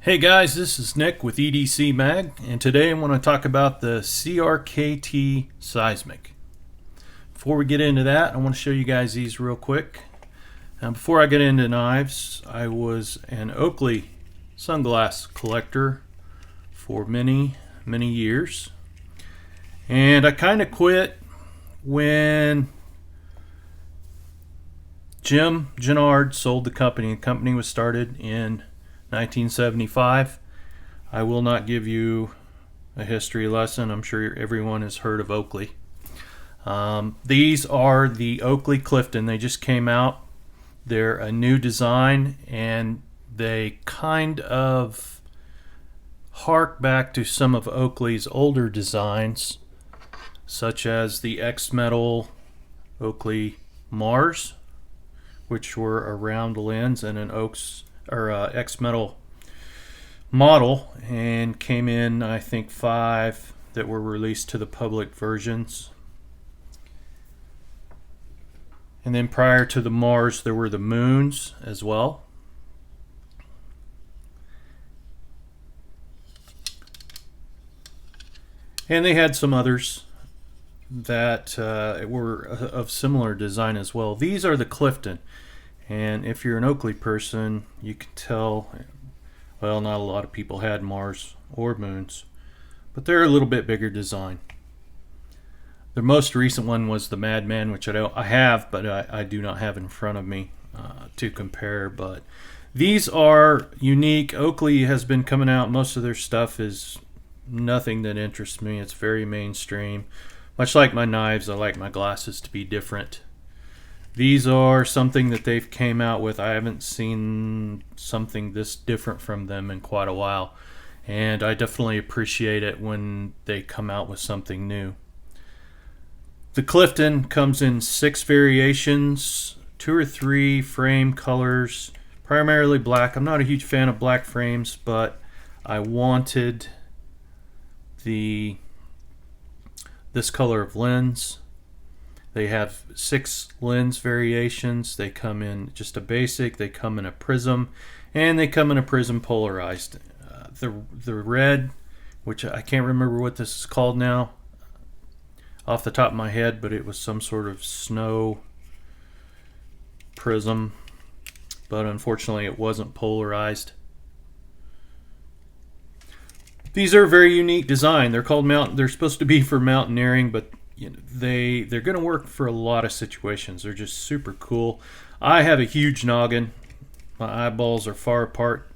Hey guys, this is Nick with EDC Mag, and today I want to talk about the CRKT Seismic. Before we get into that, I want to show you guys these real quick. Now, before I get into knives, I was an Oakley sunglass collector for many years, and I kind of quit when Jim Gennard sold the company. The company was started in 1975. I will not give you a history lesson. I'm sure everyone has heard of Oakley. These are the Oakley Clifden. They just came out. They're a new design, and they kind of hark back to some of Oakley's older designs, such as the X-Metal Oakley Mars, which were a round lens and an X-Metal model, and came in, I think, 5 that were released to the public versions. And then prior to the Mars, there were the Moons as well. And they had some others that were of similar design as well. These are the Clifden. And if you're an Oakley person, you can tell, well, not a lot of people had Mars or Moons, but they're a little bit bigger design. The most recent one was the Madman, which I have, but I do not have in front of me to compare. But these are unique. Oakley has been coming out. Most of their stuff is nothing that interests me. It's very mainstream. Much like my knives, I like my glasses to be different. These are something that they've came out with. I haven't seen something this different from them in quite a while, and I definitely appreciate it when they come out with something new. The Clifden comes in 6 variations, 2 or 3 frame colors, primarily black. I'm not a huge fan of black frames, but I wanted this color of lens. They have 6 lens variations. They come in just a basic, they come in a prism, and they come in a prism polarized. The red, which I can't remember what this is called now off the top of my head, but it was some sort of snow prism, but unfortunately it wasn't polarized. These are a very unique design. They're called they're supposed to be for mountaineering, but you know, they're going to work for a lot of situations. They're just super cool. I have a huge noggin. My eyeballs are far apart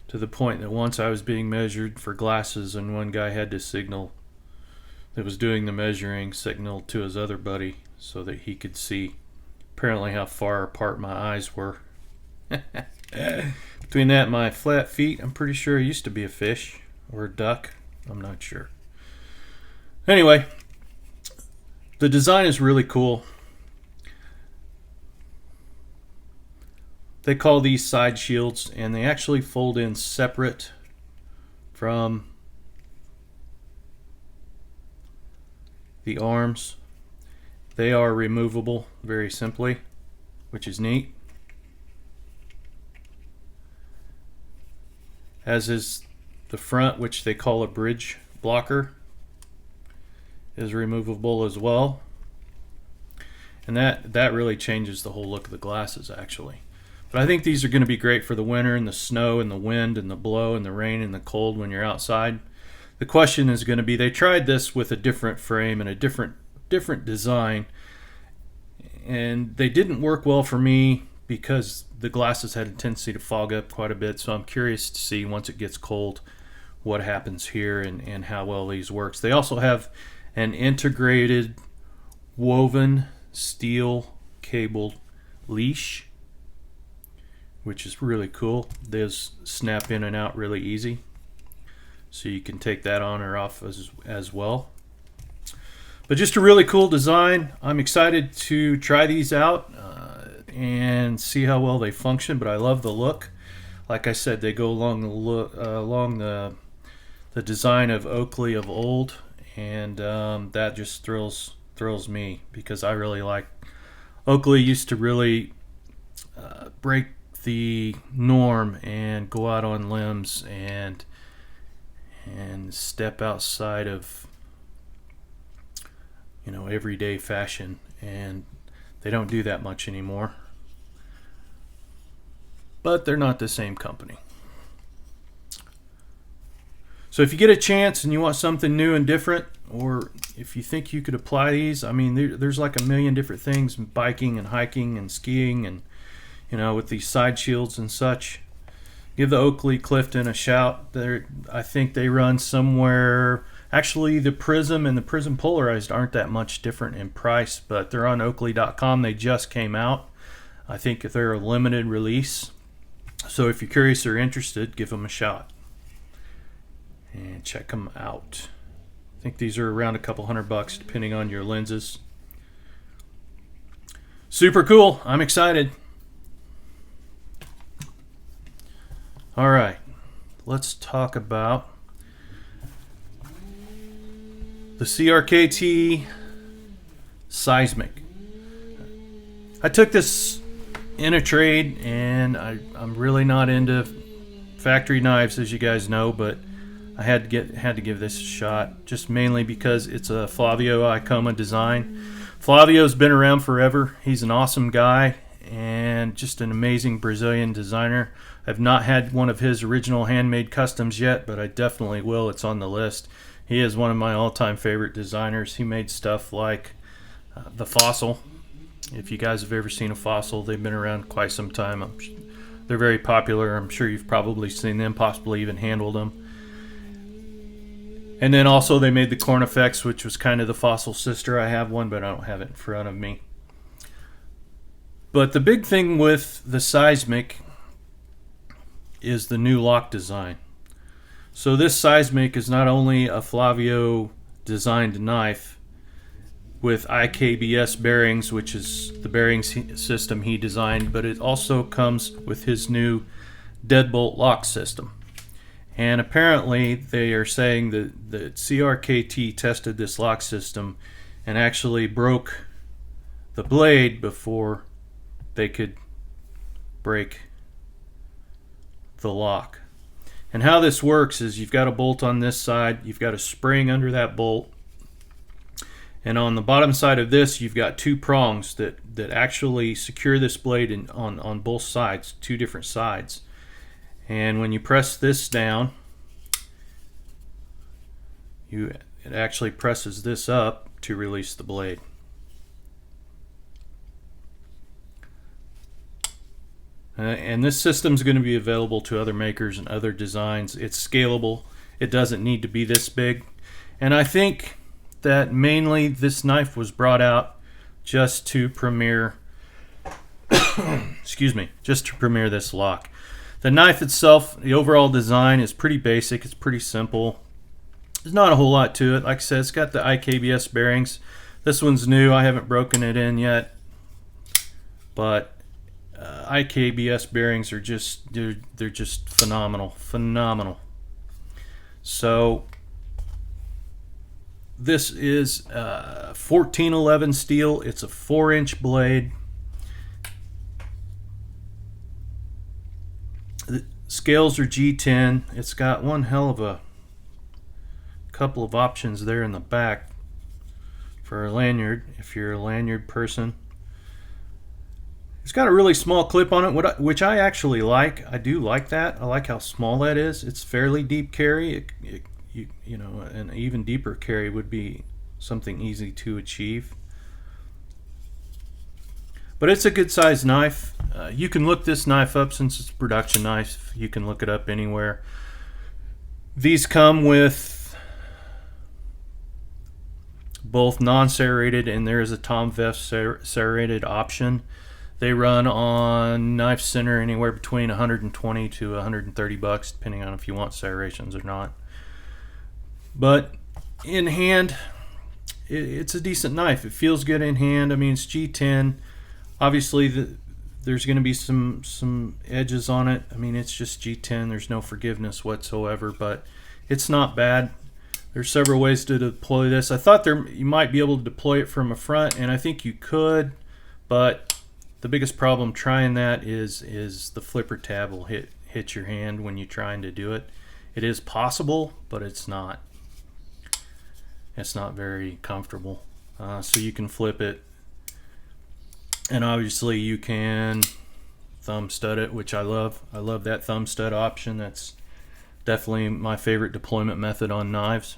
to the point that once I was being measured for glasses, and one guy had to signal that was doing the measuring, signal to his other buddy so that he could see apparently how far apart my eyes were. Between that and my flat feet, I'm pretty sure I used to be a fish or a duck. I'm not sure. Anyway, the design is really cool. They call these side shields, and they actually fold in separate from the arms. They are removable very simply, which is neat. As is the front, which they call a bridge blocker, is removable as well, and that really changes the whole look of the glasses actually. But I think these are going to be great for the winter and the snow and the wind and the blow and the rain and the cold when you're outside. The question is going to be, they tried this with a different frame and a different design, and they didn't work well for me because the glasses had a tendency to fog up quite a bit. So I'm curious to see once it gets cold what happens here and how well these works. They also have an integrated woven steel cable leash, which is really cool. Those snap in and out really easy, so you can take that on or off as well. But just a really cool design. I'm excited to try these out and see how well they function, but I love the look. Like I said, they go along the design of Oakley of old, and that just thrills me because I really like Oakley. Used to really break the norm and go out on limbs and step outside of, you know, everyday fashion, and they don't do that much anymore. But they're not the same company. So if you get a chance and you want something new and different, or if you think you could apply these, I mean, there's like a million different things, biking and hiking and skiing, and, you know, with these side shields and such. Give the Oakley Clifden a shout. I think they run somewhere. Actually, the Prism and the Prism Polarized aren't that much different in price, but they're on Oakley.com. They just came out. I think they're a limited release. So if you're curious or interested, give them a shot and check them out. I think these are around a couple $100 depending on your lenses. Super cool. I'm excited. All right, let's talk about the CRKT Seismic. I took this in a trade, and I'm really not into factory knives, as you guys know, but I had to give this a shot, just mainly because it's a Flavio Icoma design. Flavio's been around forever. He's an awesome guy and just an amazing Brazilian designer. I've not had one of his original handmade customs yet, but I definitely will. It's on the list. He is one of my all-time favorite designers. He made stuff like the Fossil. If you guys have ever seen a Fossil, they've been around quite some time. They're very popular. I'm sure you've probably seen them, possibly even handled them. And then also they made the Cornifex, which was kind of the Fossil sister. I have one, but I don't have it in front of me. But the big thing with the Seismic is the new lock design. So this Seismic is not only a Flavio designed knife with IKBS bearings, which is the bearing system he designed, but it also comes with his new deadbolt lock system. And apparently they are saying that CRKT tested this lock system and actually broke the blade before they could break the lock. And how this works is you've got a bolt on this side, you've got a spring under that bolt, and on the bottom side of this you've got two prongs that actually secure this blade on both sides, two different sides. And when you press this down, it actually presses this up to release the blade. And this system is going to be available to other makers and other designs. It's scalable. It doesn't need to be this big. And I think that mainly this knife was brought out just to premiere excuse me, just to premiere this lock. The knife itself, the overall design is pretty basic. It's pretty simple. There's not a whole lot to it. Like I said, it's got the IKBS bearings. This one's new. I haven't broken it in yet, but IKBS bearings are just they're just phenomenal. So this is 1411 steel. It's a 4-inch blade. The scales are G10. It's got one hell of a couple of options there in the back for a lanyard if you're a lanyard person. It's got a really small clip on it, which I actually like. I do like that. I like how small that is. It's fairly deep carry. You know, an even deeper carry would be something easy to achieve. But it's a good sized knife. You can look this knife up since it's a production knife. You can look it up anywhere. These come with both non-serrated, and there is a Tom Veff serrated option. They run on Knife Center anywhere between $120 to $130, depending on if you want serrations or not. But in hand, it's a decent knife. It feels good in hand. I mean, it's G10. Obviously, there's going to be some edges on it. I mean, it's just G10. There's no forgiveness whatsoever, but it's not bad. There's several ways to deploy this. I thought you might be able to deploy it from a front, and I think you could, but The biggest problem trying that is the flipper tab will hit your hand when you're trying to do it. It is possible, but it's not very comfortable. So you can flip it, and obviously you can thumb stud it, which I love. I love that thumb stud option. That's definitely my favorite deployment method on knives.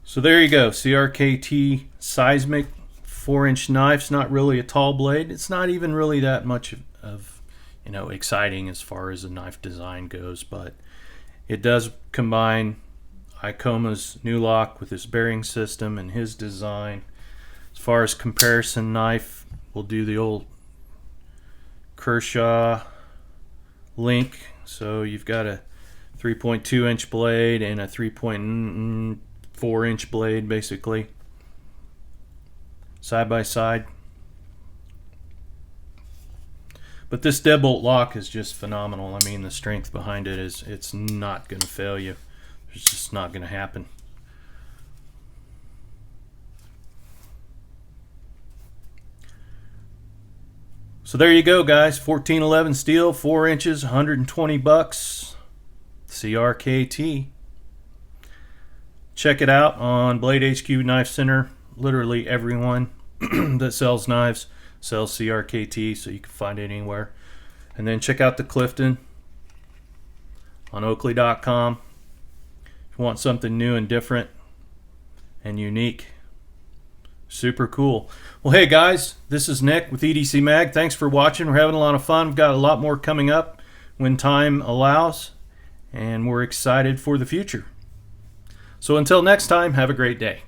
So there you go, CRKT Seismic 4-inch knife. It's not really a tall blade. It's not even really that much of exciting as far as a knife design goes, but it does combine Icoma's new lock with his bearing system and his design. As far as comparison knife, we'll do the old Kershaw link. So you've got a 3.2-inch blade and a 3.4-inch blade, basically side by side. But this deadbolt lock is just phenomenal. I mean, the strength behind it is, it's not going to fail you. It's just not going to happen. So there you go, guys. 1411 steel, 4 inches, 120 bucks. CRKT. Check it out on Blade HQ Knife Center. Literally everyone that sells knives sells CRKT, so you can find it anywhere. And then check out the Clifden on Oakley.com. If you want something new and different and unique. Super cool. Well, hey guys, this is Nick with EDC Mag. Thanks for watching. We're having a lot of fun. We've got a lot more coming up when time allows, and we're excited for the future. So until next time, have a great day.